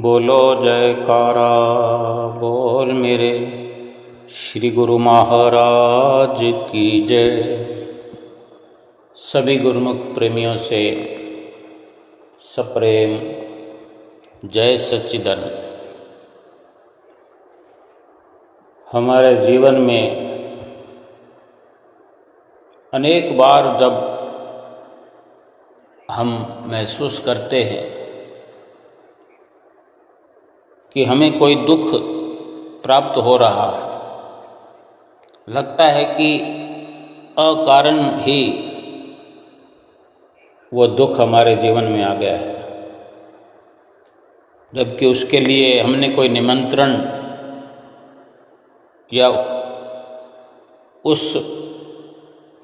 बोलो जयकारा बोल मेरे श्री गुरु महाराज की जय। सभी गुरुमुख प्रेमियों से सप्रेम जय सच्चिदानंद। हमारे जीवन में अनेक बार जब हम महसूस करते हैं कि हमें कोई दुख प्राप्त हो रहा है, लगता है कि अकारण ही वो दुख हमारे जीवन में आ गया है, जबकि उसके लिए हमने कोई निमंत्रण या उस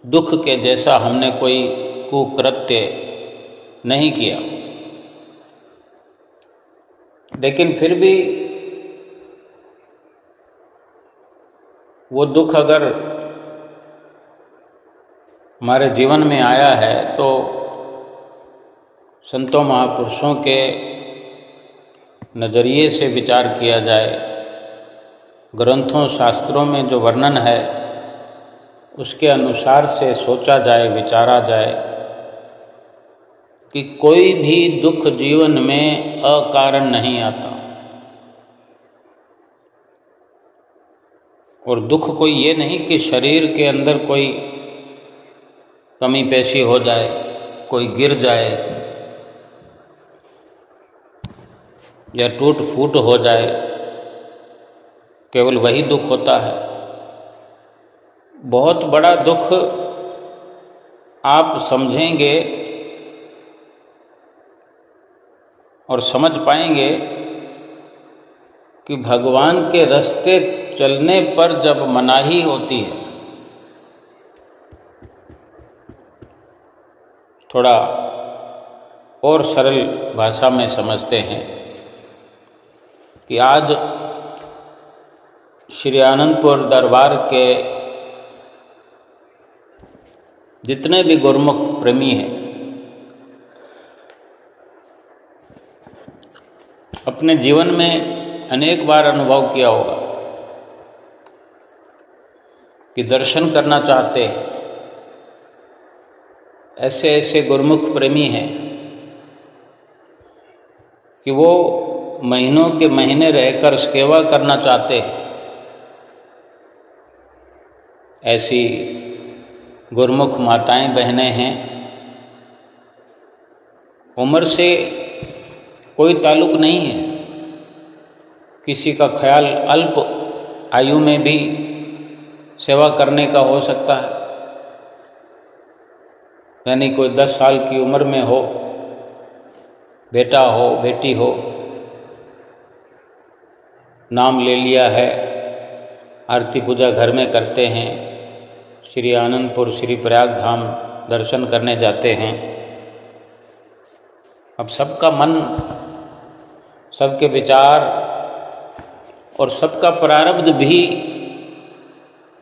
दुख के जैसा हमने कोई कुकृत्य नहीं किया। लेकिन फिर भी वो दुख अगर हमारे जीवन में आया है तो संतों महापुरुषों के नज़रिए से विचार किया जाए, ग्रंथों शास्त्रों में जो वर्णन है उसके अनुसार से सोचा जाए, विचारा जाए कि कोई भी दुख जीवन में अकारण नहीं आता। और दुख कोई ये नहीं कि शरीर के अंदर कोई कमी पेशी हो जाए, कोई गिर जाए या टूट फूट हो जाए, केवल वही दुख होता है। बहुत बड़ा दुख आप समझेंगे और समझ पाएंगे कि भगवान के रास्ते चलने पर जब मनाही होती है। थोड़ा और सरल भाषा में समझते हैं कि आज श्री आनंदपुर दरबार के जितने भी गुरुमुख प्रेमी हैं, अपने जीवन में अनेक बार अनुभव किया होगा कि दर्शन करना चाहते हैं। ऐसे ऐसे गुरुमुख प्रेमी हैं कि वो महीनों के महीने रहकर सेवा करना चाहते हैं। ऐसी गुरुमुख माताएं बहनें हैं, उम्र से कोई ताल्लुक नहीं है। किसी का ख्याल अल्प आयु में भी सेवा करने का हो सकता है, यानी कोई 10 साल की उम्र में हो, बेटा हो बेटी हो, नाम ले लिया है, आरती पूजा घर में करते हैं, श्री आनंदपुर श्री प्रयाग धाम दर्शन करने जाते हैं। अब सबका मन, सबके विचार और सबका प्रारब्ध भी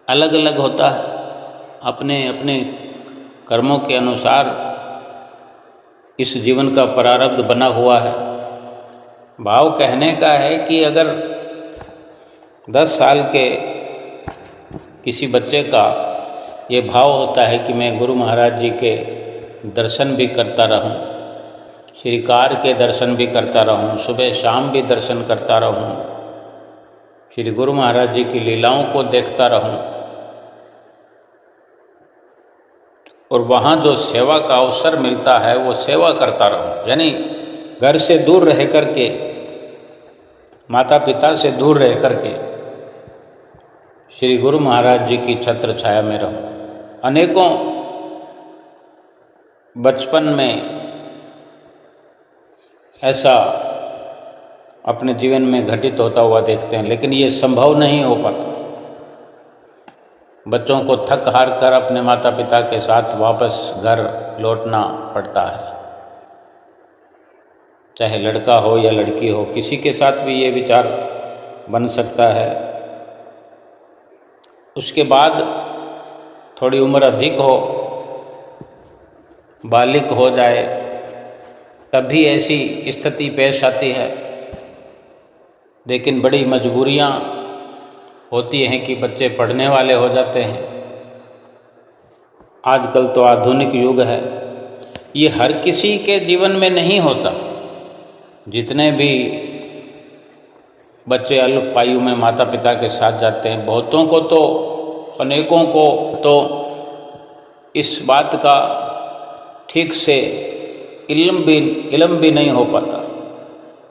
अलग अलग होता है। अपने अपने कर्मों के अनुसार इस जीवन का प्रारब्ध बना हुआ है। भाव कहने का है कि अगर 10 साल के किसी बच्चे का ये भाव होता है कि मैं गुरु महाराज जी के दर्शन भी करता रहूं, श्रीकार के दर्शन भी करता रहूं, सुबह शाम भी दर्शन करता रहूं, श्री गुरु महाराज जी की लीलाओं को देखता रहूं, और वहाँ जो सेवा का अवसर मिलता है वो सेवा करता रहूं, यानी घर से दूर रह करके, माता पिता से दूर रह करके श्री गुरु महाराज जी की छत्र छाया में रहूं। अनेकों बचपन में ऐसा अपने जीवन में घटित होता हुआ देखते हैं, लेकिन ये संभव नहीं हो पाता। बच्चों को थक हार कर अपने माता पिता के साथ वापस घर लौटना पड़ता है, चाहे लड़का हो या लड़की हो, किसी के साथ भी ये विचार बन सकता है। उसके बाद थोड़ी उम्र अधिक हो, बालिक हो जाए, तब भी ऐसी स्थिति पेश आती है लेकिन बड़ी मजबूरियां होती हैं कि बच्चे पढ़ने वाले हो जाते हैं। आजकल तो आधुनिक युग है, ये हर किसी के जीवन में नहीं होता। जितने भी बच्चे अल्प आयु में माता पिता के साथ जाते हैं, बहुतों को तो, अनेकों को तो इस बात का ठीक से इल्म भी नहीं हो पाता,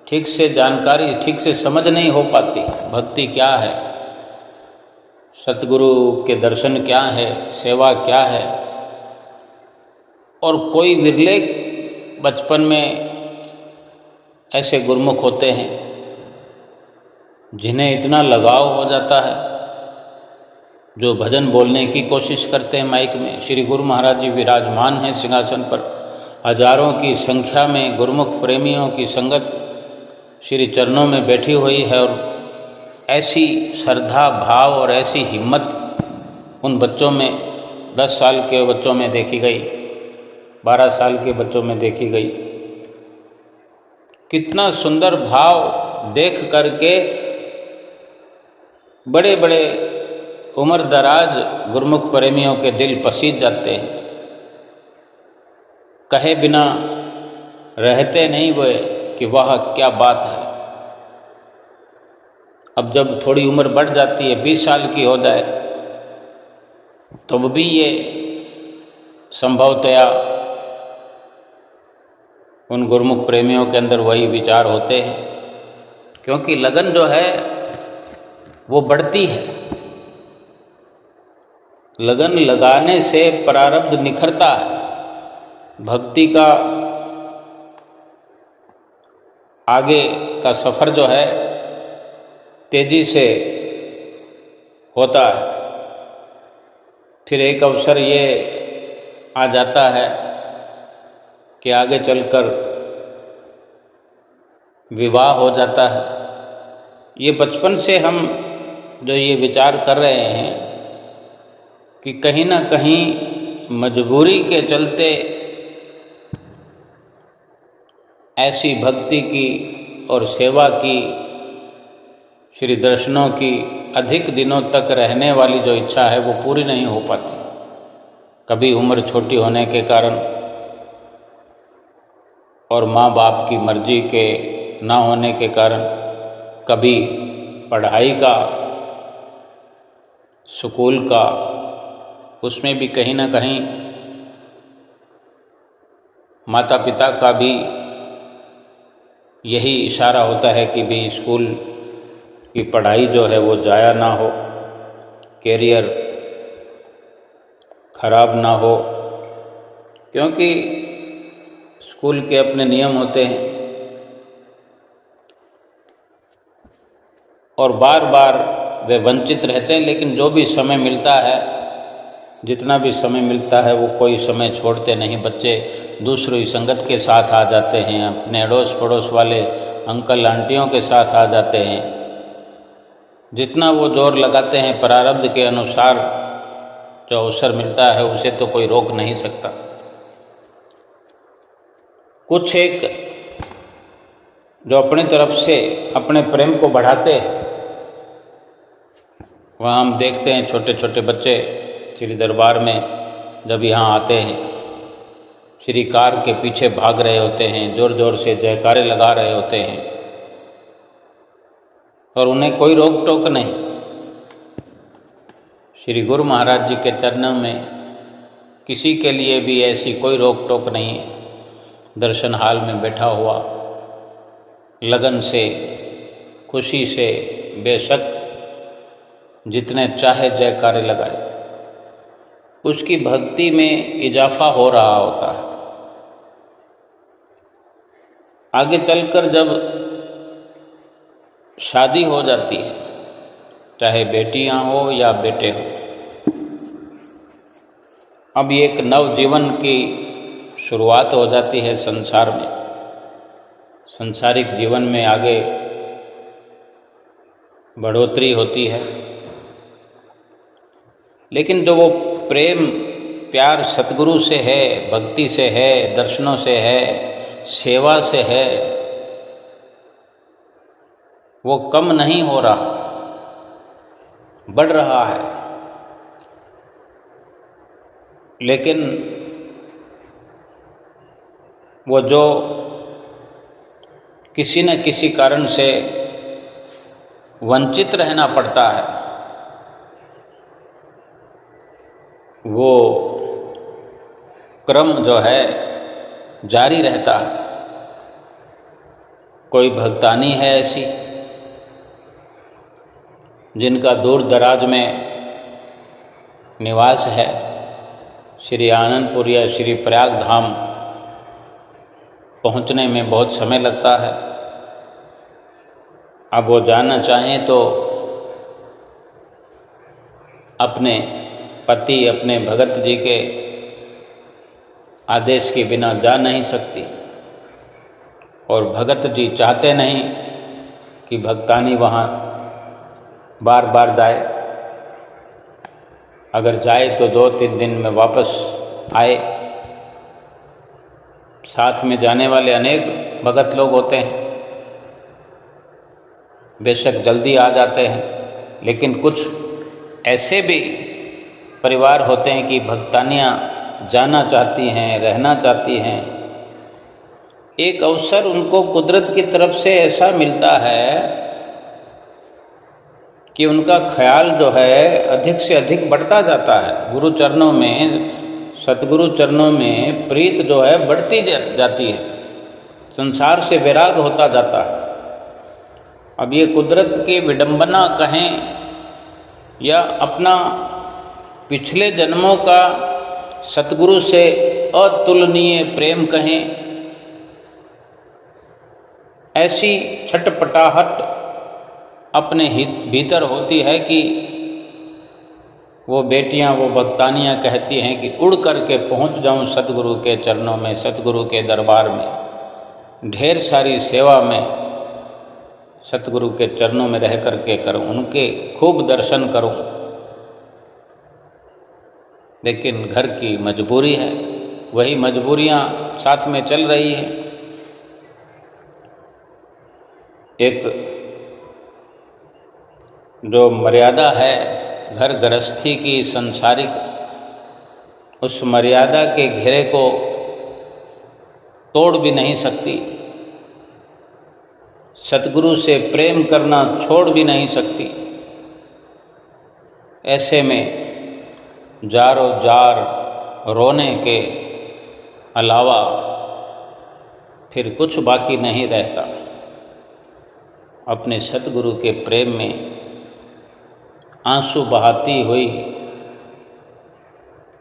ठीक से जानकारी, ठीक से समझ नहीं हो पाती। भक्ति क्या है, सतगुरु के दर्शन क्या है, सेवा क्या है। और कोई विरले बचपन में ऐसे गुरुमुख होते हैं जिन्हें इतना लगाव हो जाता है, जो भजन बोलने की कोशिश करते हैं माइक में। श्री गुरु महाराज जी विराजमान हैं सिंहासन पर, हजारों की संख्या में गुरुमुख प्रेमियों की संगत श्री चरणों में बैठी हुई है। और ऐसी श्रद्धा भाव और ऐसी हिम्मत उन बच्चों में, 10 साल के बच्चों में देखी गई, 12 साल के बच्चों में देखी गई। कितना सुंदर भाव देख करके बड़े बड़े उम्र दराज गुरुमुख प्रेमियों के दिल पसीज जाते हैं। कहे बिना रहते नहीं वे कि वाह क्या बात है। अब जब थोड़ी उम्र बढ़ जाती है, 20 साल की हो जाए, तब भी ये संभवतया उन गुरुमुख प्रेमियों के अंदर वही विचार होते हैं, क्योंकि लगन जो है वो बढ़ती है। लगन लगाने से प्रारब्ध निखरता है। भक्ति का आगे का सफ़र जो है तेजी से होता है। फिर एक अवसर ये आ जाता है कि आगे चलकर विवाह हो जाता है। ये बचपन से हम जो ये विचार कर रहे हैं कि कहीं ना कहीं मजबूरी के चलते ऐसी भक्ति की और सेवा की, श्री दर्शनों की अधिक दिनों तक रहने वाली जो इच्छा है वो पूरी नहीं हो पाती। कभी उम्र छोटी होने के कारण और माँ बाप की मर्जी के ना होने के कारण, कभी पढ़ाई का, स्कूल का, उसमें भी कहीं ना कहीं माता पिता का भी यही इशारा होता है कि भी स्कूल की पढ़ाई जो है वो जाया ना हो, कैरियर खराब ना हो, क्योंकि स्कूल के अपने नियम होते हैं। और बार बार वे वंचित रहते हैं, लेकिन जो भी समय मिलता है, जितना भी समय मिलता है, वो कोई समय छोड़ते नहीं। बच्चे दूसरी संगत के साथ आ जाते हैं, अपने अड़ोस पड़ोस वाले अंकल आंटियों के साथ आ जाते हैं। जितना वो जोर लगाते हैं, प्रारब्ध के अनुसार जो अवसर मिलता है उसे तो कोई रोक नहीं सकता। कुछ एक जो अपनी तरफ से अपने प्रेम को बढ़ाते हैं, वहाँ हम देखते हैं छोटे छोटे बच्चे श्री दरबार में जब यहाँ आते हैं, श्री कार के पीछे भाग रहे होते हैं, जोर जोर से जयकारे लगा रहे होते हैं, और उन्हें कोई रोक टोक नहीं। श्री गुरु महाराज जी के चरणों में किसी के लिए भी ऐसी कोई रोक टोक नहीं है। दर्शन हाल में बैठा हुआ लगन से, खुशी से, बेशक जितने चाहे जयकारे लगाए, उसकी भक्ति में इजाफा हो रहा होता है। आगे चलकर जब शादी हो जाती है, चाहे बेटियां हो या बेटे हो, अब ये एक नव जीवन की शुरुआत हो जाती है संसार में। संसारिक जीवन में आगे बढ़ोतरी होती है, लेकिन जो वो प्रेम प्यार सतगुरु से है, भक्ति से है, दर्शनों से है, सेवा से है, वो कम नहीं हो रहा, बढ़ रहा है। लेकिन वो जो किसी न किसी कारण से वंचित रहना पड़ता है, वो क्रम जो है जारी रहता है। कोई भक्तानी है ऐसी जिनका दूर दराज में निवास है, श्री आनंदपुर या श्री प्रयाग धाम पहुंचने में बहुत समय लगता है। अब वो जाना चाहें तो अपने पति, अपने भगत जी के आदेश के बिना जा नहीं सकती, और भगत जी चाहते नहीं कि भक्तानी वहाँ बार बार जाए। अगर जाए तो 2-3 दिन में वापस आए। साथ में जाने वाले अनेक भगत लोग होते हैं, बेशक जल्दी आ जाते हैं, लेकिन कुछ ऐसे भी परिवार होते हैं कि भक्तानियाँ जाना चाहती हैं, रहना चाहती हैं। एक अवसर उनको कुदरत की तरफ से ऐसा मिलता है कि उनका ख्याल जो है अधिक से अधिक बढ़ता जाता है। गुरु चरणों में, सतगुरु चरणों में प्रीत जो है बढ़ती जाती है, संसार से वैराग होता जाता है। अब ये कुदरत की विडंबना कहें या अपना पिछले जन्मों का सतगुरु से अतुलनीय प्रेम कहें, ऐसी छटपटाहट अपने भीतर होती है कि वो बेटियां, वो भक्तानियां कहती हैं कि उड़ करके पहुंच जाऊं सतगुरु के चरणों में, सतगुरु के दरबार में, ढेर सारी सेवा में सतगुरु के चरणों में रह करके करूं, उनके खूब दर्शन करूं। लेकिन घर की मजबूरी है, वही मजबूरियां साथ में चल रही हैं। एक जो मर्यादा है घर गृहस्थी की संसारिक, उस मर्यादा के घेरे को तोड़ भी नहीं सकती, सतगुरु से प्रेम करना छोड़ भी नहीं सकती। ऐसे में जारो जार रोने के अलावा फिर कुछ बाकी नहीं रहता। अपने सतगुरु के प्रेम में आंसू बहाती हुई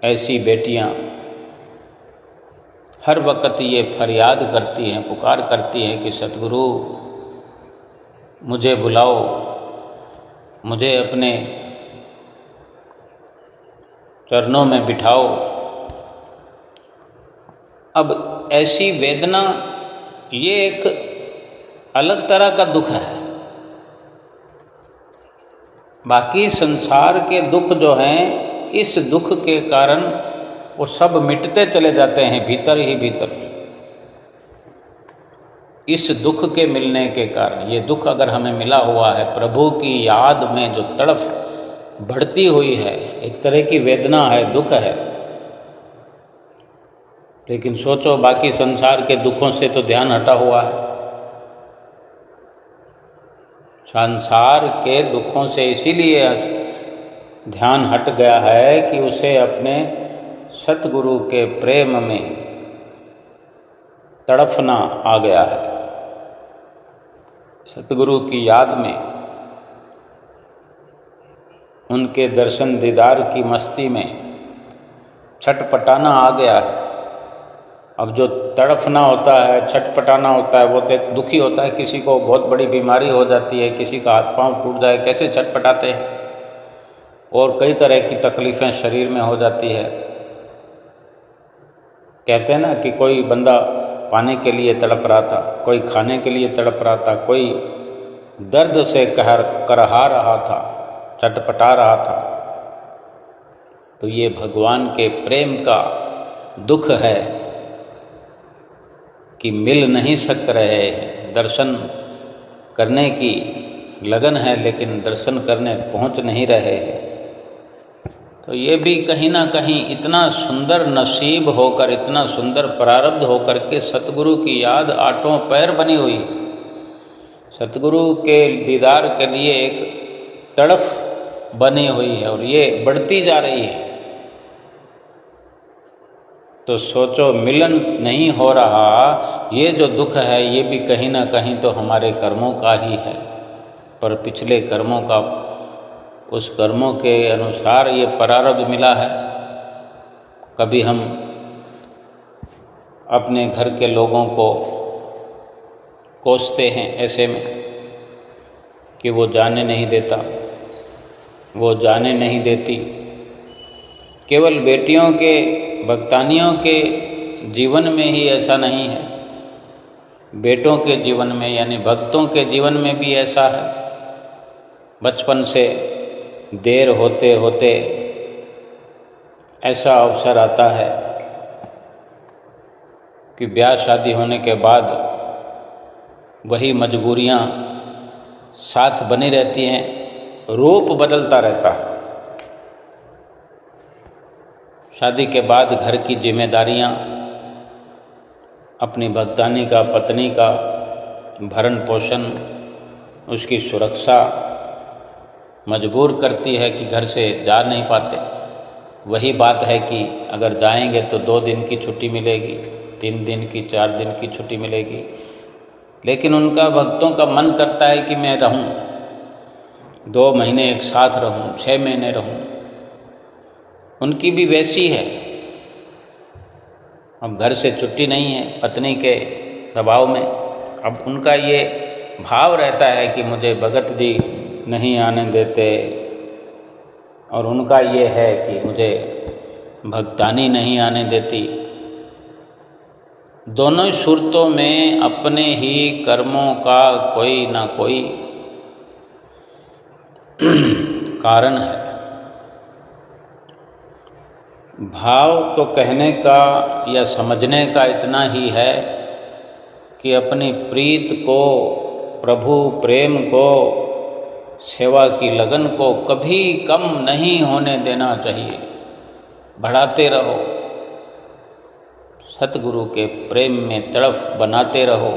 ऐसी बेटियां हर वक्त ये फरियाद करती हैं, पुकार करती हैं कि सतगुरु मुझे बुलाओ, मुझे अपने चरणों में बिठाओ। अब ऐसी वेदना ये एक अलग तरह का दुख है। बाकी संसार के दुख जो हैं, इस दुख के कारण वो सब मिटते चले जाते हैं भीतर ही भीतर। इस दुख के मिलने के कारण, ये दुख अगर हमें मिला हुआ है, प्रभु की याद में जो तड़फ बढ़ती हुई है, एक तरह की वेदना है, दुख है। लेकिन सोचो बाकी संसार के दुखों से तो ध्यान हटा हुआ है। संसार के दुखों से इसीलिए ध्यान हट गया है कि उसे अपने सतगुरु के प्रेम में तड़फना आ गया है। सतगुरु की याद में, उनके दर्शन दीदार की मस्ती में छटपटाना आ गया है। अब जो तड़फना होता है, छटपटाना होता है, वो तो एक दुखी होता है। किसी को बहुत बड़ी बीमारी हो जाती है, किसी का हाथ पांव टूट जाए, कैसे छटपटाते हैं। और कई तरह की तकलीफ़ें शरीर में हो जाती है। कहते हैं ना कि कोई बंदा पाने के लिए तड़प रहा था, कोई खाने के लिए तड़प रहा था, कोई दर्द से करहा रहा था, छटपटा रहा था। तो ये भगवान के प्रेम का दुख है कि मिल नहीं सक रहे हैं, दर्शन करने की लगन है लेकिन दर्शन करने पहुंच नहीं रहे हैं। तो ये भी कहीं ना कहीं इतना सुंदर नसीब होकर, इतना सुंदर प्रारब्ध होकर के सतगुरु की याद आठों पैर बनी हुई है। सतगुरु के दीदार के लिए एक तड़फ बनी हुई है और ये बढ़ती जा रही है। तो सोचो, मिलन नहीं हो रहा, ये जो दुख है ये भी कहीं ना कहीं तो हमारे कर्मों का ही है। पर पिछले कर्मों का, उस कर्मों के अनुसार ये प्रारब्ध मिला है। कभी हम अपने घर के लोगों को कोसते हैं ऐसे में कि वो जाने नहीं देता, वो जाने नहीं देती। केवल बेटियों के, भक्तानियों के जीवन में ही ऐसा नहीं है, बेटों के जीवन में यानी भक्तों के जीवन में भी ऐसा है। बचपन से देर होते होते ऐसा अवसर आता है कि ब्याह शादी होने के बाद वही मजबूरियां साथ बनी रहती हैं, रूप बदलता रहता है। शादी के बाद घर की जिम्मेदारियां, अपनी भक्तानी का, पत्नी का भरण पोषण, उसकी सुरक्षा मजबूर करती है कि घर से जा नहीं पाते। वही बात है कि अगर जाएंगे तो 2 दिन की छुट्टी मिलेगी, 3 दिन की, 4 दिन की छुट्टी मिलेगी, लेकिन उनका, भक्तों का मन करता है कि मैं रहूं, 2 महीने एक साथ रहूं, 6 महीने रहूं। उनकी भी वैसी है। अब घर से छुट्टी नहीं है पत्नी के दबाव में, अब उनका ये भाव रहता है कि मुझे भगत जी नहीं आने देते, और उनका ये है कि मुझे भक्तानी नहीं आने देती। दोनों ही सूरतों में अपने ही कर्मों का कोई ना कोई कारण है। भाव तो कहने का या समझने का इतना ही है कि अपनी प्रीत को, प्रभु प्रेम को, सेवा की लगन को कभी कम नहीं होने देना चाहिए। बढ़ाते रहो, सतगुरु के प्रेम में तड़फ बनाते रहो,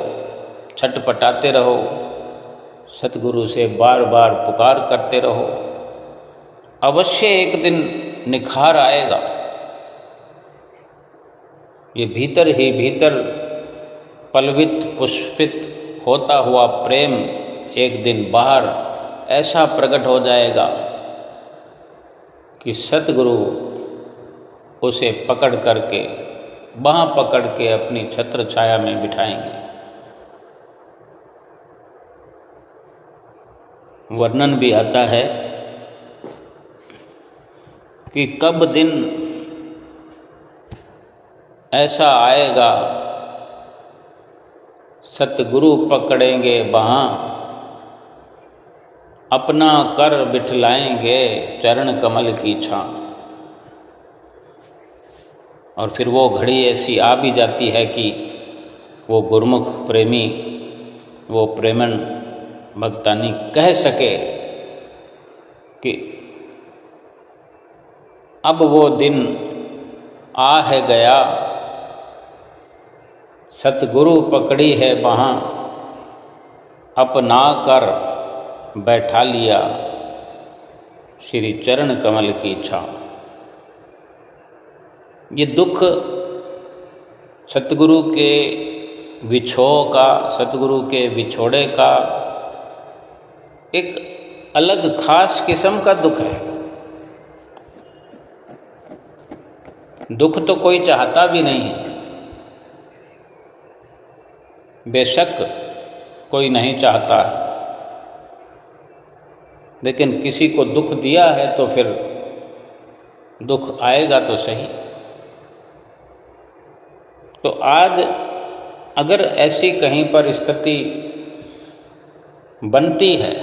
छटपटाते रहो, सतगुरु से बार बार पुकार करते रहो। अवश्य एक दिन निखार आएगा। ये भीतर ही भीतर पलवित पुष्पित होता हुआ प्रेम एक दिन बाहर ऐसा प्रकट हो जाएगा कि सतगुरु उसे पकड़ करके, बाँह पकड़ के अपनी छत्र छाया में बिठाएंगे। वर्णन भी आता है कि कब दिन ऐसा आएगा, सतगुरु पकड़ेंगे बाँह, अपना कर बिठलाएंगे चरण कमल की छां। और फिर वो घड़ी ऐसी आ भी जाती है कि वो गुरमुख प्रेमी, वो प्रेमन भक्तानी कह सके कि अब वो दिन आ है गया, सतगुरु पकड़ी है बाँह, अपना कर बैठा लिया श्री चरण कमल की छां। ये दुख सतगुरु के विछोह का, सतगुरु के विछोड़े का एक अलग खास किस्म का दुख है। दुख तो कोई चाहता भी नहीं है, बेशक कोई नहीं चाहता है, लेकिन किसी को दुख दिया है तो फिर दुख आएगा तो सही। तो आज अगर ऐसी कहीं पर स्थिति बनती है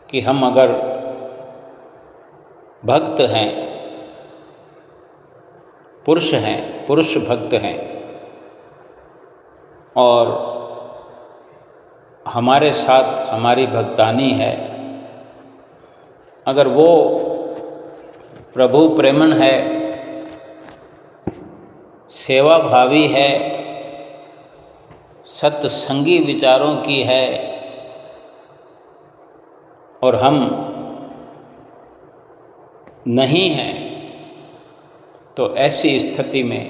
कि हम अगर भक्त हैं, पुरुष हैं, पुरुष भक्त हैं और हमारे साथ हमारी भक्तानी है, अगर वो प्रभु प्रेमन है, सेवा भावी है, सत्संगी विचारों की है, और हम नहीं हैं, तो ऐसी स्थिति में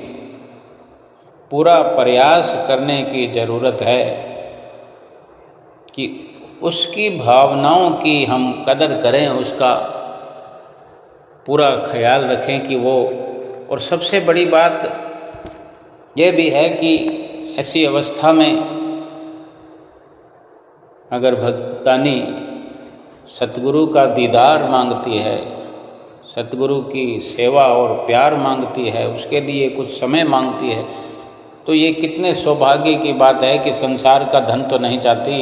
पूरा प्रयास करने की ज़रूरत है कि उसकी भावनाओं की हम कदर करें, उसका पूरा ख्याल रखें कि वो। और सबसे बड़ी बात ये भी है कि ऐसी अवस्था में अगर भक्तानी सतगुरु का दीदार मांगती है, सतगुरु की सेवा और प्यार मांगती है, उसके लिए कुछ समय मांगती है, तो ये कितने सौभाग्य की बात है कि संसार का धन तो नहीं चाहती,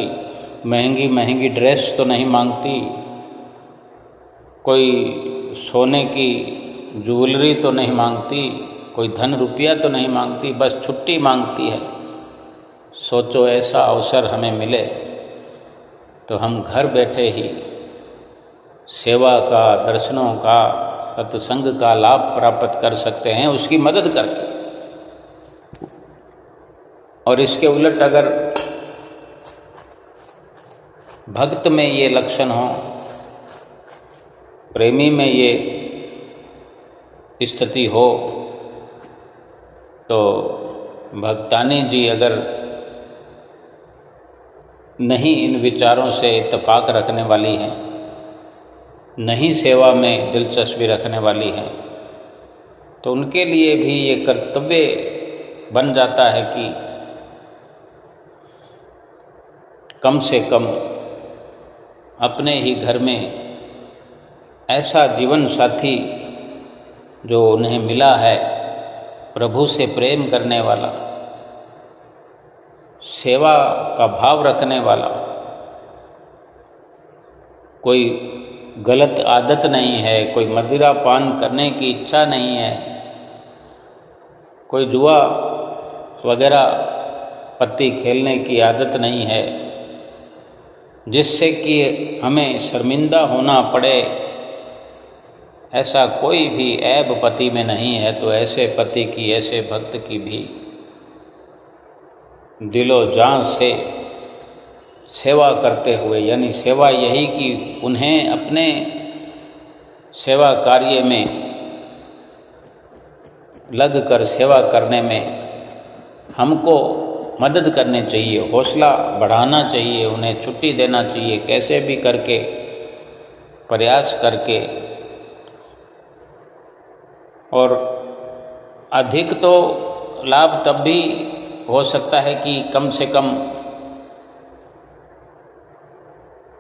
महंगी महंगी ड्रेस तो नहीं मांगती, कोई सोने की ज्वेलरी तो नहीं मांगती, कोई धन रुपया तो नहीं मांगती, बस छुट्टी मांगती है। सोचो ऐसा अवसर हमें मिले तो हम घर बैठे ही सेवा का, दर्शनों का, सत्संग का लाभ प्राप्त कर सकते हैं उसकी मदद करके। और इसके उलट अगर भक्त में ये लक्षण हो, प्रेमी में ये स्थिति हो, तो भक्तानी जी अगर नहीं इन विचारों से इत्तेफाक रखने वाली हैं, नहीं सेवा में दिलचस्पी रखने वाली हैं, तो उनके लिए भी ये कर्तव्य बन जाता है कि कम से कम अपने ही घर में ऐसा जीवन साथी जो उन्हें मिला है, प्रभु से प्रेम करने वाला, सेवा का भाव रखने वाला, कोई गलत आदत नहीं है, कोई मदिरा पान करने की इच्छा नहीं है, कोई जुआ वगैरह पत्ती खेलने की आदत नहीं है, जिससे कि हमें शर्मिंदा होना पड़े, ऐसा कोई भी ऐब पति में नहीं है। तो ऐसे पति की, ऐसे भक्त की भी दिलो जान से सेवा करते हुए, यानी सेवा यही कि उन्हें अपने सेवा कार्य में लग कर सेवा करने में हमको मदद करनी चाहिए, हौसला बढ़ाना चाहिए, उन्हें छुट्टी देना चाहिए, कैसे भी करके प्रयास करके। और अधिक तो लाभ तब भी हो सकता है कि कम से कम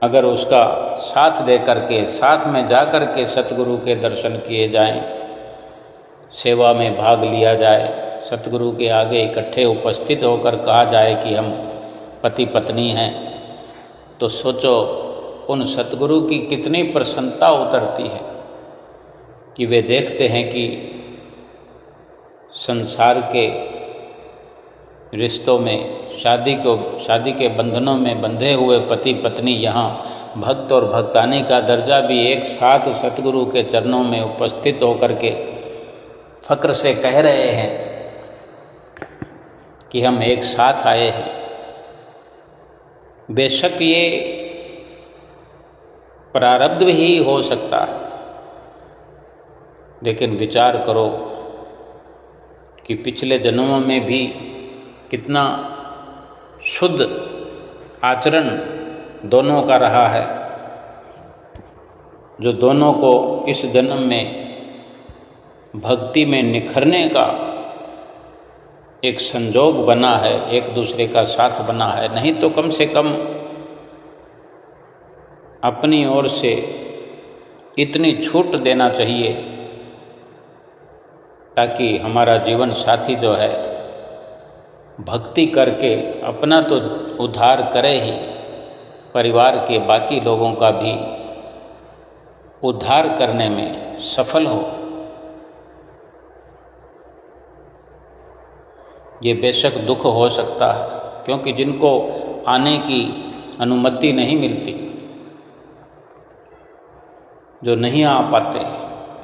अगर उसका साथ दे करके, साथ में जा कर के सतगुरु के दर्शन किए जाएं, सेवा में भाग लिया जाए, सतगुरु के आगे इकट्ठे उपस्थित होकर कहा जाए कि हम पति पत्नी हैं, तो सोचो उन सतगुरु की कितनी प्रसन्नता उतरती है कि वे देखते हैं कि संसार के रिश्तों में, शादी के बंधनों में बंधे हुए पति पत्नी यहाँ भक्त और भक्तानी का दर्जा भी एक साथ सतगुरु के चरणों में उपस्थित होकर के फक्र से कह रहे हैं कि हम एक साथ आए हैं। बेशक ये प्रारब्ध ही हो सकता है, लेकिन विचार करो कि पिछले जन्मों में भी कितना शुद्ध आचरण दोनों का रहा है, जो दोनों को इस जन्म में भक्ति में निखरने का एक संजोग बना है, एक दूसरे का साथ बना है। नहीं तो कम से कम अपनी ओर से इतनी छूट देना चाहिए ताकि हमारा जीवन साथी जो है भक्ति करके अपना तो उद्धार करे ही, परिवार के बाकी लोगों का भी उद्धार करने में सफल हो। ये बेशक दुख हो सकता है, क्योंकि जिनको आने की अनुमति नहीं मिलती, जो नहीं आ पाते।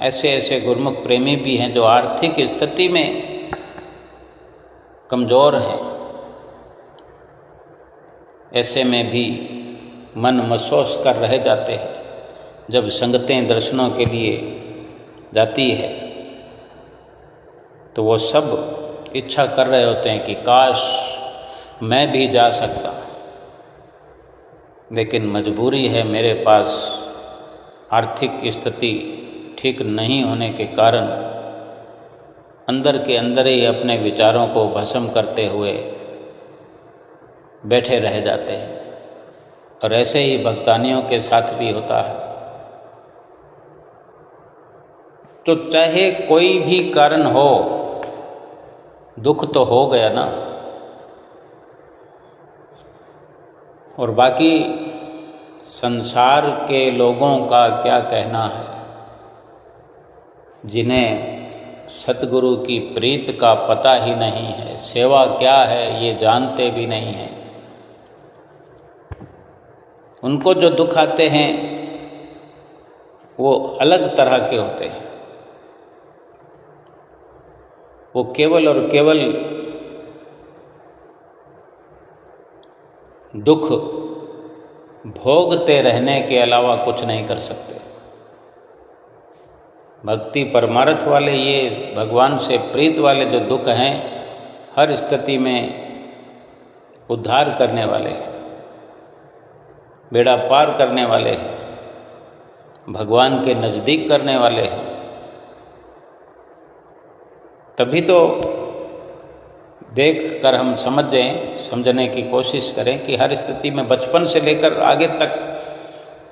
ऐसे ऐसे गुरुमुख प्रेमी भी हैं जो आर्थिक स्थिति में कमज़ोर हैं, ऐसे में भी मन महसूस कर रह जाते हैं। जब संगतें दर्शनों के लिए जाती है तो वो सब इच्छा कर रहे होते हैं कि काश मैं भी जा सकता, लेकिन मजबूरी है, मेरे पास आर्थिक स्थिति ठीक नहीं होने के कारण अंदर के अंदर ही अपने विचारों को भस्म करते हुए बैठे रह जाते हैं। और ऐसे ही भक्तानियों के साथ भी होता है। तो चाहे कोई भी कारण हो, दुख तो हो गया ना। और बाकी संसार के लोगों का क्या कहना है, जिन्हें सतगुरु की प्रीत का पता ही नहीं है, सेवा क्या है ये जानते भी नहीं हैं। उनको जो दुख आते हैं वो अलग तरह के होते हैं। वो केवल और केवल दुख भोगते रहने के अलावा कुछ नहीं कर सकते। भक्ति परमार्थ वाले, ये भगवान से प्रीत वाले जो दुख हैं, हर स्थिति में उद्धार करने वाले हैं, बेड़ा पार करने वाले हैं, भगवान के नज़दीक करने वाले हैं। तभी तो देख कर हम समझने की कोशिश करें कि हर स्थिति में बचपन से लेकर आगे तक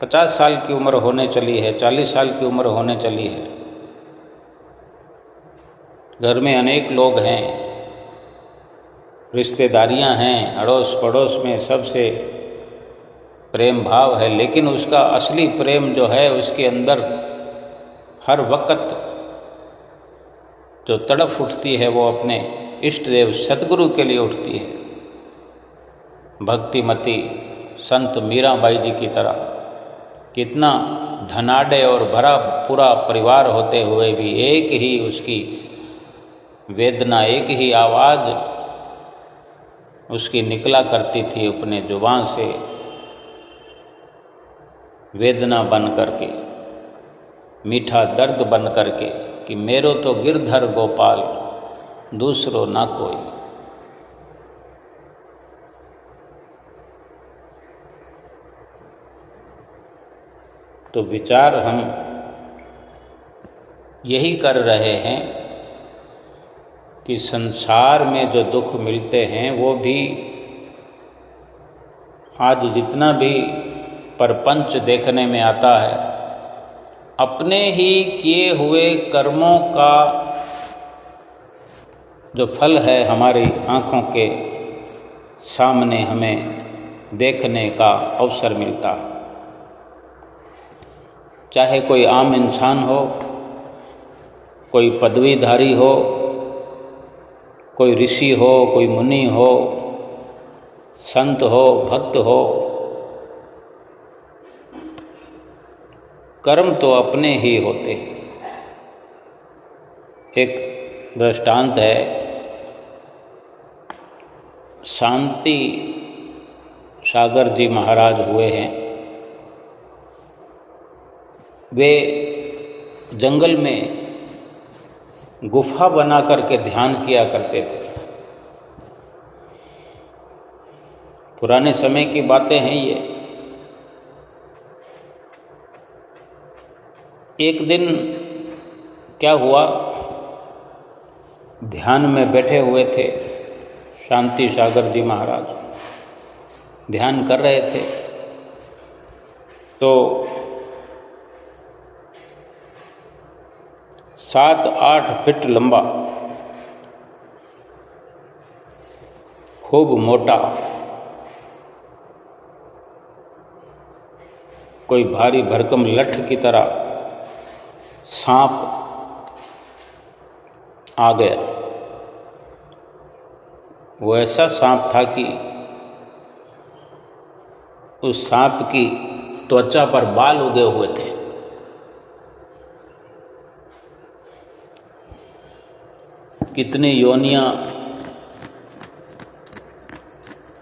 50 साल की उम्र होने चली है, 40 साल की उम्र होने चली है, घर में अनेक लोग हैं, रिश्तेदारियां हैं, अड़ोस पड़ोस में सबसे प्रेम भाव है, लेकिन उसका असली प्रेम जो है उसके अंदर हर वक्त जो तड़फ उठती है वो अपने इष्ट देव सतगुरु के लिए उठती है। भक्तिमती संत मीराबाई जी की तरह कितना धनाढ़ और भरा पूरा परिवार होते हुए भी एक ही उसकी वेदना, एक ही आवाज़ उसकी निकला करती थी अपने जुबान से, वेदना बन करके, मीठा दर्द बन करके कि मेरो तो गिरधर गोपाल दूसरो ना कोई। तो विचार हम यही कर रहे हैं कि संसार में जो दुख मिलते हैं वो भी आज जितना भी परपंच देखने में आता है, अपने ही किए हुए कर्मों का जो फल है हमारी आँखों के सामने हमें देखने का अवसर मिलता है। चाहे कोई आम इंसान हो, कोई पदवीधारी हो, कोई ऋषि हो, कोई मुनि हो, संत हो, भक्त हो, कर्म तो अपने ही होते। एक दृष्टांत है, शांति सागर जी महाराज हुए हैं। वे जंगल में गुफा बना करके ध्यान किया करते थे। पुराने समय की बातें हैं ये। एक दिन क्या हुआ, ध्यान में बैठे हुए थे शांति सागर जी महाराज, ध्यान कर रहे थे। तो 7-8 फीट लंबा, खूब मोटा, कोई भारी भरकम लठ की तरह सांप आ गया। वो ऐसा सांप था कि उस सांप की त्वचा पर बाल उगे हुए थे। कितनी योनियाँ,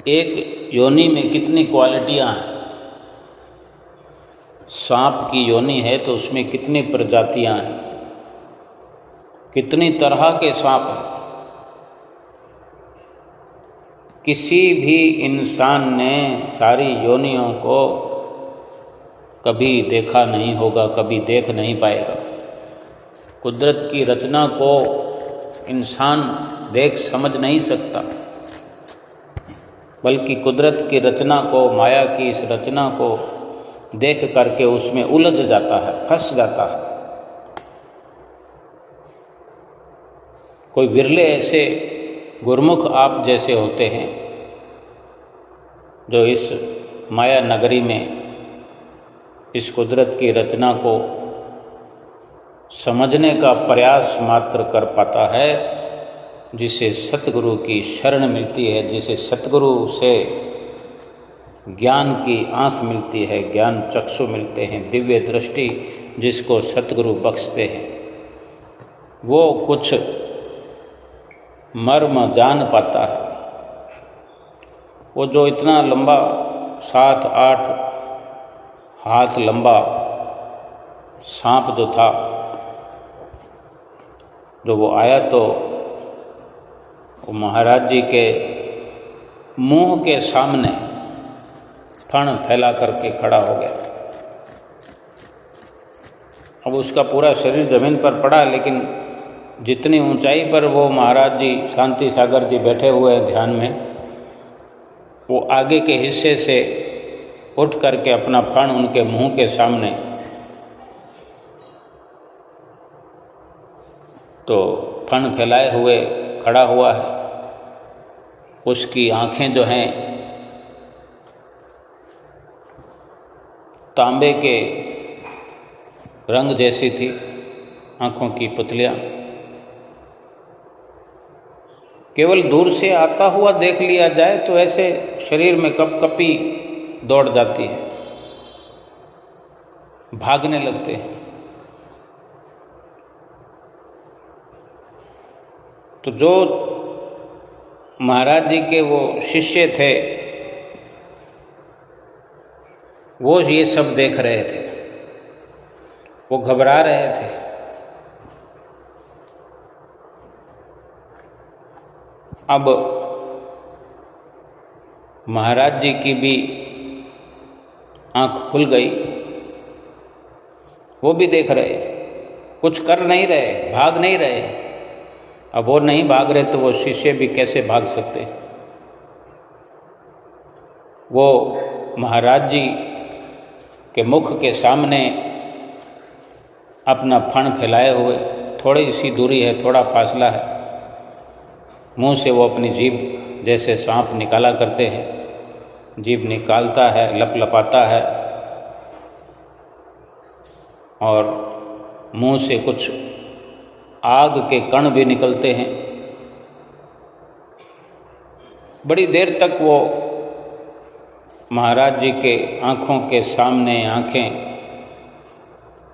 एक योनि में कितनी क्वालिटियाँ हैं। सांप की योनि है तो उसमें कितनी प्रजातियाँ हैं, कितनी तरह के सांप हैं। किसी भी इंसान ने सारी योनियों को कभी देखा नहीं होगा, कभी देख नहीं पाएगा। कुदरत की रचना को इंसान देख समझ नहीं सकता, बल्कि कुदरत की रचना को, माया की इस रचना को देख करके उसमें उलझ जाता है, फंस जाता है। कोई विरले ऐसे गुरमुख आप जैसे होते हैं जो इस माया नगरी में इस कुदरत की रचना को समझने का प्रयास मात्र कर पाता है, जिसे सतगुरु की शरण मिलती है, जिसे सतगुरु से ज्ञान की आँख मिलती है, ज्ञान चक्षु मिलते हैं, दिव्य दृष्टि जिसको सतगुरु बख्शते हैं, वो कुछ मर्म जान पाता है। वो जो इतना लंबा 7-8 हाथ लंबा सांप जो था, जो वो आया तो वो महाराज जी के मुंह के सामने फण फैला करके खड़ा हो गया। अब उसका पूरा शरीर जमीन पर पड़ा, लेकिन जितनी ऊंचाई पर वो महाराज जी शांति सागर जी बैठे हुए हैं ध्यान में, वो आगे के हिस्से से उठ करके अपना फण उनके मुंह के सामने, तो फण फैलाए हुए खड़ा हुआ है। उसकी आँखें जो हैं तांबे के रंग जैसी थी, आँखों की पुतलियाँ। केवल दूर से आता हुआ देख लिया जाए तो ऐसे शरीर में कपकपी दौड़ जाती है, भागने लगते हैं। तो जो महाराज जी के वो शिष्य थे वो ये सब देख रहे थे, वो घबरा रहे थे। अब महाराज जी की भी आँख खुल गई, वो भी देख रहे, कुछ कर नहीं रहे, भाग नहीं रहे। अब वो नहीं भाग रहे तो वो शिष्य भी कैसे भाग सकते। वो महाराज जी के मुख के सामने अपना फण फैलाए हुए, थोड़ी सी दूरी है, थोड़ा फासला है, मुंह से वो अपनी जीभ जैसे सांप निकाला करते हैं, जीभ निकालता है, लपलपाता है और मुंह से कुछ आग के कण भी निकलते हैं। बड़ी देर तक वो महाराज जी के आँखों के सामने आँखें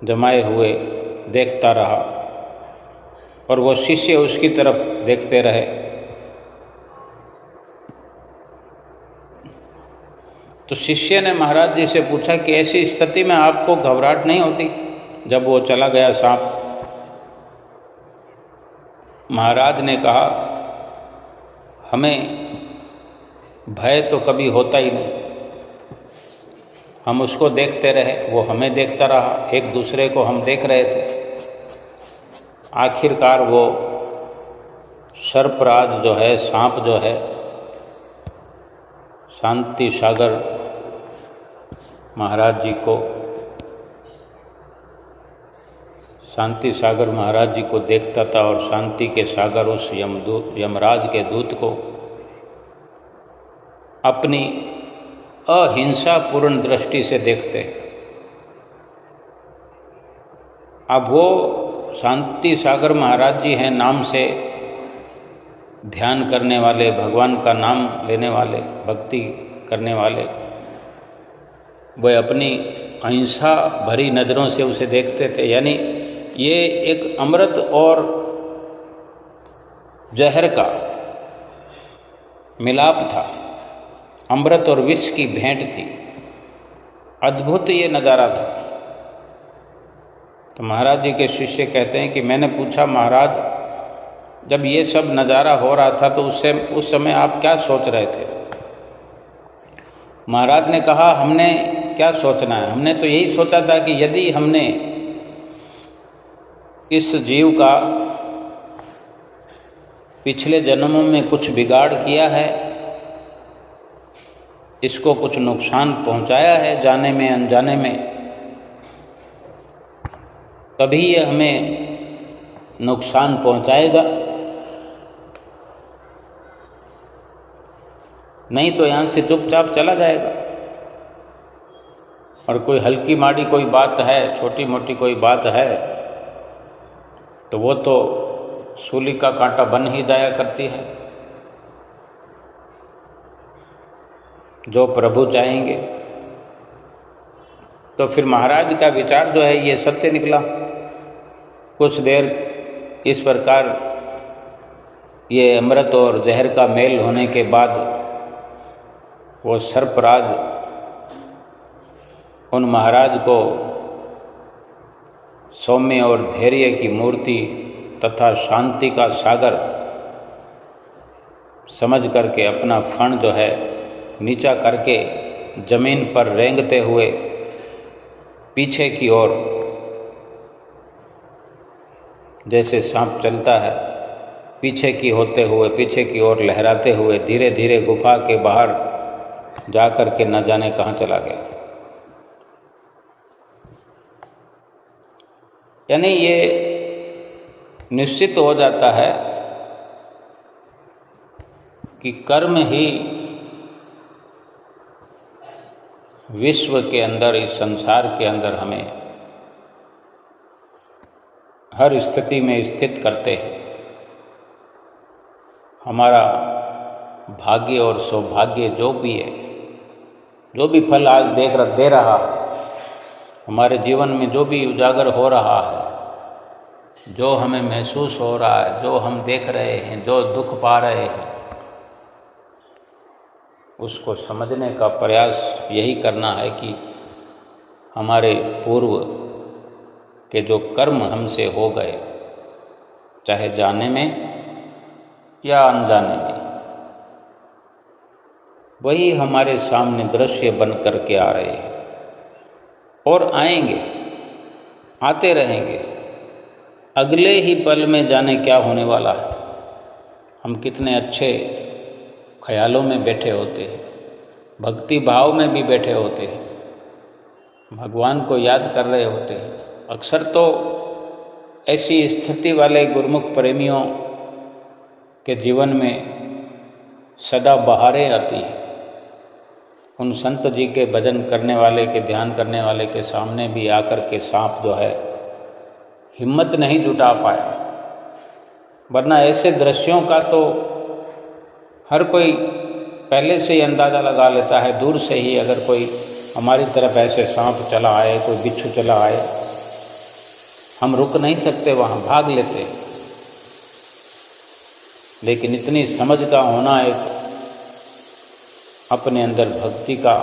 जमाए हुए देखता रहा और वो शिष्य उसकी तरफ देखते रहे। तो शिष्य ने महाराज जी से पूछा कि ऐसी स्थिति में आपको घबराहट नहीं होती जब वो चला गया सांप? महाराज ने कहा, हमें भय तो कभी होता ही नहीं, हम उसको देखते रहे, वो हमें देखता रहा, एक दूसरे को हम देख रहे थे। आखिरकार वो सर्पराज जो है, सांप जो है, शांति सागर महाराज जी को, शांति सागर महाराज जी को देखता था और शांति के सागर उस यमराज के दूत को अपनी अहिंसा पूर्ण दृष्टि से देखते। अब वो शांति सागर महाराज जी हैं, नाम से ध्यान करने वाले, भगवान का नाम लेने वाले, भक्ति करने वाले, वे अपनी अहिंसा भरी नज़रों से उसे देखते थे। यानी ये एक अमृत और जहर का मिलाप था, अमृत और विष की भेंट थी। अद्भुत ये नज़ारा था। तो महाराज जी के शिष्य कहते हैं कि मैंने पूछा, महाराज जब ये सब नज़ारा हो रहा था तो उस समय आप क्या सोच रहे थे? महाराज ने कहा, हमने क्या सोचना है, हमने तो यही सोचा था कि यदि हमने इस जीव का पिछले जन्मों में कुछ बिगाड़ किया है, इसको कुछ नुकसान पहुंचाया है जाने में अनजाने में, तभी ये हमें नुकसान पहुंचाएगा, नहीं तो यहाँ से चुपचाप चला जाएगा। और कोई हल्की माड़ी कोई बात है, छोटी मोटी कोई बात है, तो वो तो सूली का कांटा बन ही जाया करती है। जो प्रभु चाहेंगे। तो फिर महाराज का विचार जो है ये सत्य निकला। कुछ देर इस प्रकार ये अमृत और जहर का मेल होने के बाद वो सर्पराज उन महाराज को सौम्य और धैर्य की मूर्ति तथा शांति का सागर समझ करके अपना फण जो है नीचा करके जमीन पर रेंगते हुए पीछे की ओर, जैसे सांप चलता है पीछे की होते हुए, पीछे की ओर लहराते हुए धीरे धीरे गुफा के बाहर जा कर के न जाने कहाँ चला गया। यानी ये निश्चित हो जाता है कि कर्म ही विश्व के अंदर, इस संसार के अंदर हमें हर स्थिति में स्थित करते हैं। हमारा भाग्य और सौभाग्य जो भी है, जो भी फल आज दे रहा है, हमारे जीवन में जो भी उजागर हो रहा है, जो हमें महसूस हो रहा है, जो हम देख रहे हैं, जो दुख पा रहे हैं, उसको समझने का प्रयास यही करना है कि हमारे पूर्व के जो कर्म हमसे हो गए, चाहे जाने में या अनजाने में, वही हमारे सामने दृश्य बन करके आ रहे हैं और आएंगे, आते रहेंगे। अगले ही पल में जाने क्या होने वाला है। हम कितने अच्छे ख्यालों में बैठे होते हैं, भक्ति भाव में भी बैठे होते हैं, भगवान को याद कर रहे होते हैं। अक्सर तो ऐसी स्थिति वाले गुरुमुख प्रेमियों के जीवन में सदा बहारें आती हैं। उन संत जी के भजन करने वाले के, ध्यान करने वाले के सामने भी आकर के सांप जो है हिम्मत नहीं जुटा पाया। वरना ऐसे दृश्यों का तो हर कोई पहले से ही अंदाज़ा लगा लेता है। दूर से ही अगर कोई हमारी तरफ ऐसे सांप चला आए, कोई बिच्छू चला आए, हम रुक नहीं सकते, वहाँ भाग लेते। लेकिन इतनी समझ का होना, एक अपने अंदर भक्ति का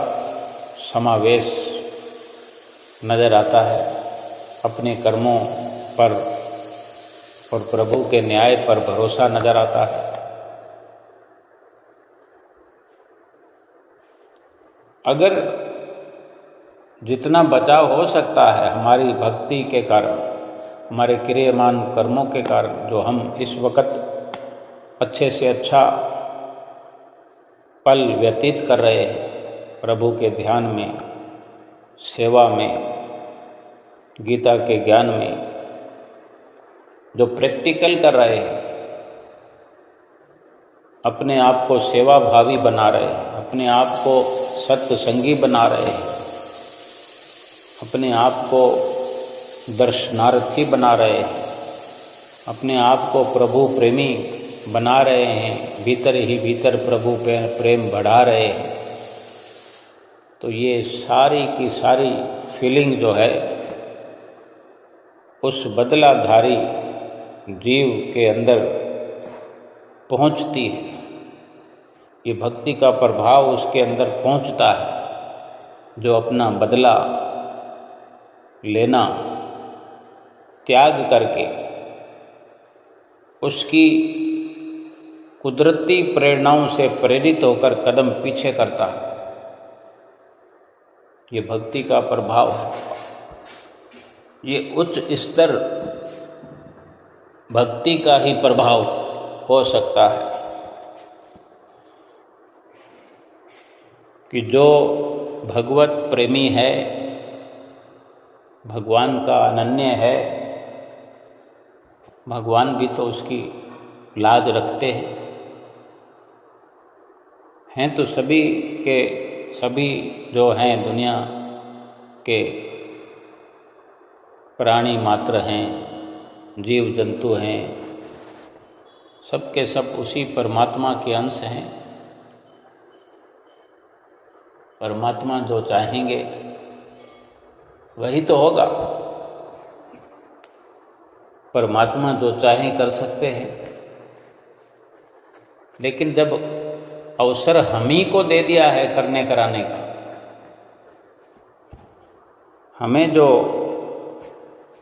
समावेश नज़र आता है, अपने कर्मों पर और प्रभु के न्याय पर भरोसा नज़र आता है। अगर जितना बचाव हो सकता है हमारी भक्ति के कारण, हमारे क्रियमान कर्मों के कारण, जो हम इस वक्त अच्छे से अच्छा पल व्यतीत कर रहे हैं प्रभु के ध्यान में, सेवा में, गीता के ज्ञान में, जो प्रैक्टिकल कर रहे हैं, अपने आप को सेवा भावी बना रहे हैं, अपने आप को सत्संगी बना रहे हैं, अपने आप को दर्शनार्थी बना रहे हैं, अपने आप को प्रभु प्रेमी बना रहे हैं, भीतर ही भीतर प्रभु प्रेम बढ़ा रहे हैं, तो ये सारी की सारी फीलिंग जो है उस बदलाधारी जीव के अंदर पहुंचती है। ये भक्ति का प्रभाव उसके अंदर पहुंचता है, जो अपना बदला लेना त्याग करके उसकी कुदरती प्रेरणाओं से प्रेरित होकर कदम पीछे करता है। ये भक्ति का प्रभाव है। ये उच्च स्तर भक्ति का ही प्रभाव हो सकता है कि जो भगवत प्रेमी है, भगवान का अनन्य है, भगवान भी तो उसकी लाज रखते हैं तो सभी के सभी जो हैं दुनिया के प्राणी मात्र हैं, जीव जंतु हैं, सब के सब उसी परमात्मा के अंश हैं। परमात्मा जो चाहेंगे वही तो होगा। परमात्मा जो चाहे कर सकते हैं, लेकिन जब अवसर हम ही को दे दिया है करने कराने का, हमें जो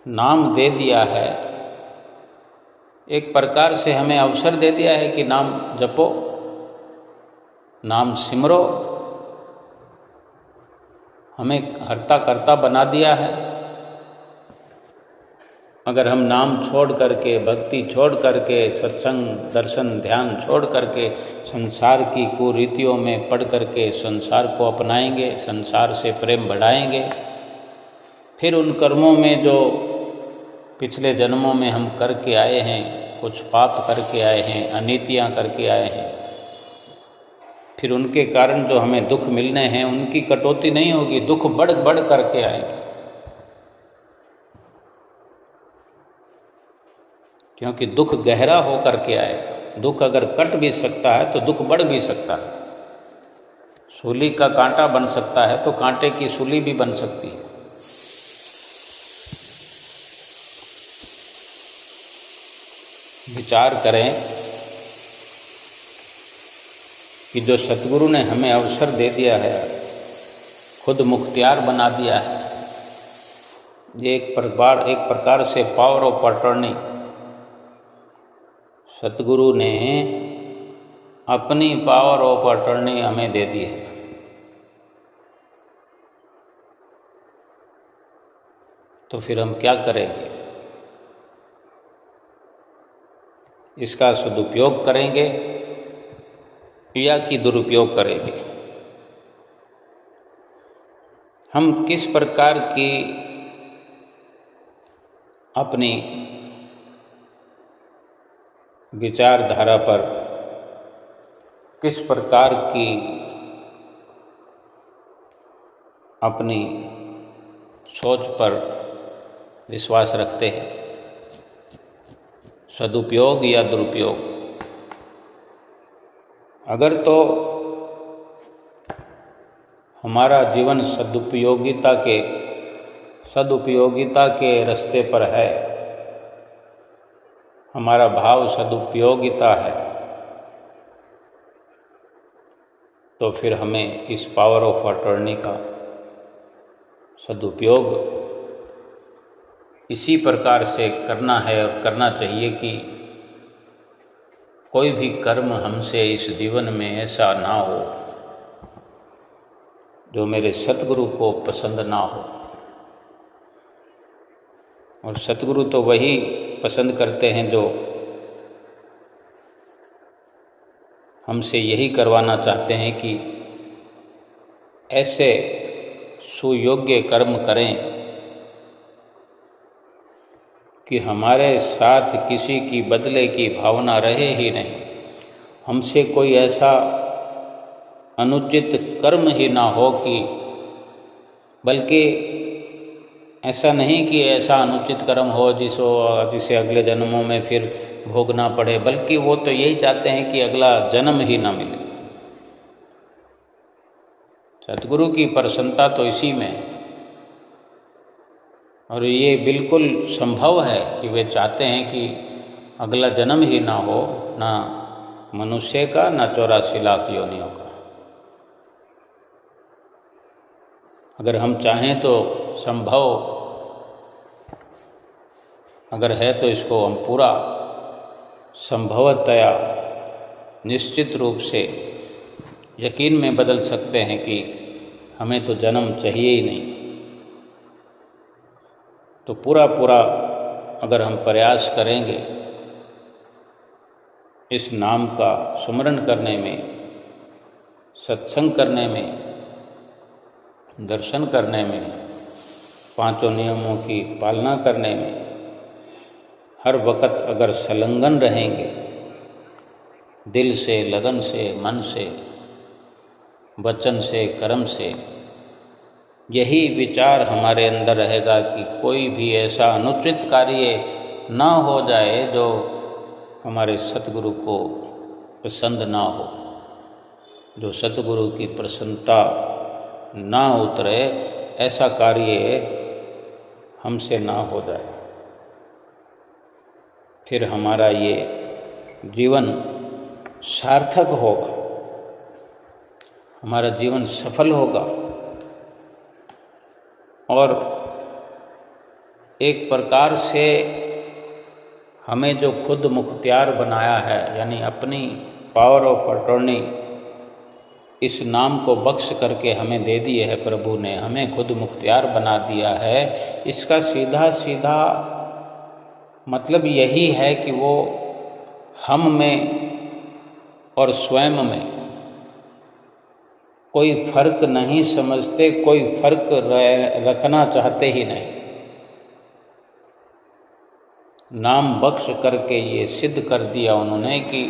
नाम दे दिया है, एक प्रकार से हमें अवसर दे दिया है कि नाम जपो, नाम सिमरो, हमें हर्ता कर्ता बना दिया है। अगर हम नाम छोड़ करके, भक्ति छोड़ करके, सत्संग दर्शन ध्यान छोड़ करके संसार की कुरीतियों में पड़ करके संसार को अपनाएंगे, संसार से प्रेम बढ़ाएंगे, फिर उन कर्मों में जो पिछले जन्मों में हम करके आए हैं, कुछ पाप करके आए हैं, अनीतियाँ करके आए हैं, फिर उनके कारण जो हमें दुख मिलने हैं उनकी कटौती नहीं होगी, दुख बढ़ बढ़ करके आएंगे। क्योंकि दुख गहरा हो करके आएगा। दुख अगर कट भी सकता है तो दुख बढ़ भी सकता है। सूली का कांटा बन सकता है तो कांटे की सूली भी बन सकती है। विचार करें कि जो सतगुरु ने हमें अवसर दे दिया है, खुद मुख्तियार बना दिया है, ये एक प्रकार से पावर ऑफ अटॉर्नी सतगुरु ने अपनी पावर ऑफ अटॉर्नी हमें दे दी है। तो फिर हम क्या करेंगे? इसका सदुपयोग करेंगे या कि दुरुपयोग करेंगे? हम किस प्रकार की अपनी विचारधारा पर, किस प्रकार की अपनी सोच पर विश्वास रखते हैं? सदुपयोग या दुरुपयोग? अगर तो हमारा जीवन सदुपयोगिता के रास्ते पर है, हमारा भाव सदुपयोगिता है, तो फिर हमें इस पावर ऑफ अटॉर्नी का सदुपयोग इसी प्रकार से करना है और करना चाहिए कि कोई भी कर्म हमसे इस जीवन में ऐसा ना हो जो मेरे सतगुरु को पसंद ना हो। और सतगुरु तो वही पसंद करते हैं जो हमसे यही करवाना चाहते हैं कि ऐसे सुयोग्य कर्म करें कि हमारे साथ किसी की बदले की भावना रहे ही नहीं, हमसे कोई ऐसा अनुचित कर्म ही ना हो कि, बल्कि ऐसा नहीं कि ऐसा अनुचित कर्म हो जिसे अगले जन्मों में फिर भोगना पड़े, बल्कि वो तो यही चाहते हैं कि अगला जन्म ही ना मिले। सतगुरु की प्रसन्नता तो इसी में है। और ये बिल्कुल संभव है कि वे चाहते हैं कि अगला जन्म ही ना हो, ना मनुष्य का, ना 84 लाख योनियों का। अगर हम चाहें तो संभव अगर है तो इसको हम पूरा संभवतया निश्चित रूप से यकीन में बदल सकते हैं कि हमें तो जन्म चाहिए ही नहीं। तो पूरा अगर हम प्रयास करेंगे इस नाम का सुमरन करने में, सत्संग करने में, दर्शन करने में, पांचों नियमों की पालना करने में, हर वक्त अगर संलग्न रहेंगे, दिल से, लगन से, मन से, वचन से, कर्म से, यही विचार हमारे अंदर रहेगा कि कोई भी ऐसा अनुचित कार्य ना हो जाए जो हमारे सतगुरु को पसंद ना हो, जो सतगुरु की प्रसन्नता ना उतरे, ऐसा कार्य हमसे ना हो जाए। फिर हमारा ये जीवन सार्थक होगा, हमारा जीवन सफल होगा। और एक प्रकार से हमें जो खुद मुख्तियार बनाया है, यानी अपनी पावर ऑफ अटॉर्नी इस नाम को बख्श करके हमें दे दिए है प्रभु ने, हमें खुद मुख्तियार बना दिया है। इसका सीधा सीधा मतलब यही है कि वो हम में और स्वयं में कोई फर्क नहीं समझते, कोई फर्क रखना चाहते ही नहीं। नाम बख्श करके ये सिद्ध कर दिया उन्होंने कि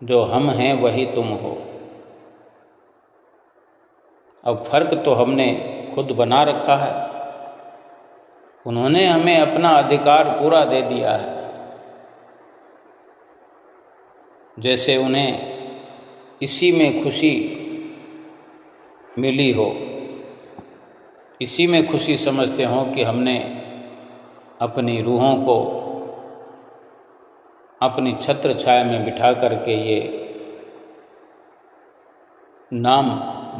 जो हम हैं वही तुम हो। अब फर्क तो हमने खुद बना रखा है, उन्होंने हमें अपना अधिकार पूरा दे दिया है। जैसे उन्हें इसी में खुशी मिली हो, इसी में खुशी समझते हों कि हमने अपनी रूहों को अपनी छत्र छाया में बिठा करके ये नाम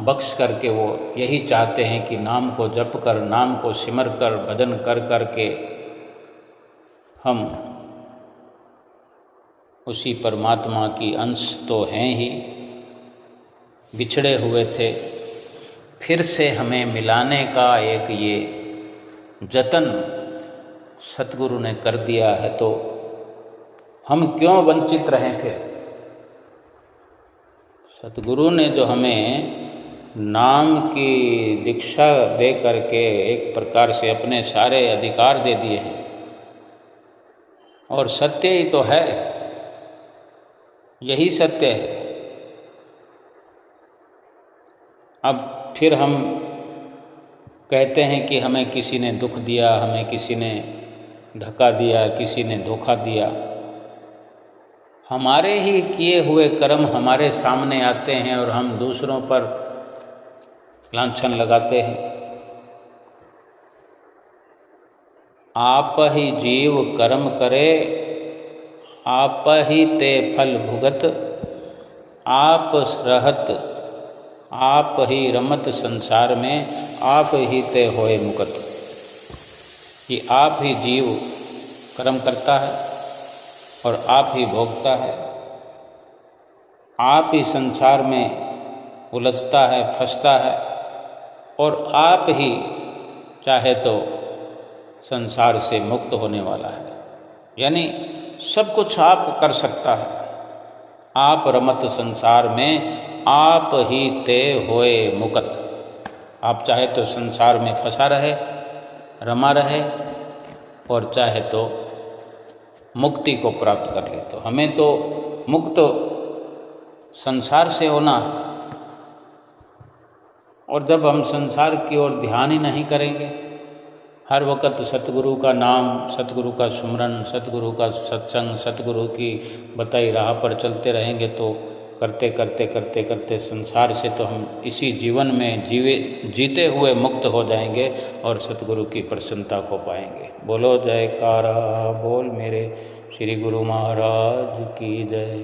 बख्श करके, वो यही चाहते हैं कि नाम को जप कर, नाम को सिमर कर, भजन कर कर के हम उसी परमात्मा की अंश तो हैं ही, बिछड़े हुए थे, फिर से हमें मिलाने का एक ये जतन सतगुरु ने कर दिया है। तो हम क्यों वंचित रहें? फिर सतगुरु ने जो हमें नाम की दीक्षा दे करके एक प्रकार से अपने सारे अधिकार दे दिए हैं, और सत्य ही तो है, यही सत्य है। अब फिर हम कहते हैं कि हमें किसी ने दुख दिया, हमें किसी ने धक्का दिया, किसी ने धोखा दिया। हमारे ही किए हुए कर्म हमारे सामने आते हैं और हम दूसरों पर लांछन लगाते हैं। आप ही जीव कर्म करे, आप ही ते फल भुगत, आप रहत आप ही रमत संसार में, आप ही ते होए मुकत। कि आप ही जीव कर्म करता है और आप ही भोगता है, आप ही संसार में उलझता है, फंसता है, और आप ही चाहे तो संसार से मुक्त होने वाला है। यानी सब कुछ आप कर सकता है। आप रमत संसार में, आप ही ते होए मुकत। आप चाहे तो संसार में फंसा रहे, रमा रहे, और चाहे तो मुक्ति को प्राप्त कर ले। तो हमें तो मुक्त संसार से होना है, और जब हम संसार की ओर ध्यान ही नहीं करेंगे, हर वक्त सतगुरु का नाम, सतगुरु का सुमरन, सतगुरु का सत्संग, सतगुरु की बताई राह पर चलते रहेंगे, तो करते करते करते करते संसार से तो हम इसी जीवन में जीते हुए मुक्त हो जाएंगे और सतगुरु की प्रसन्नता को पाएंगे। बोलो जयकारा बोल मेरे श्री गुरु महाराज की जय।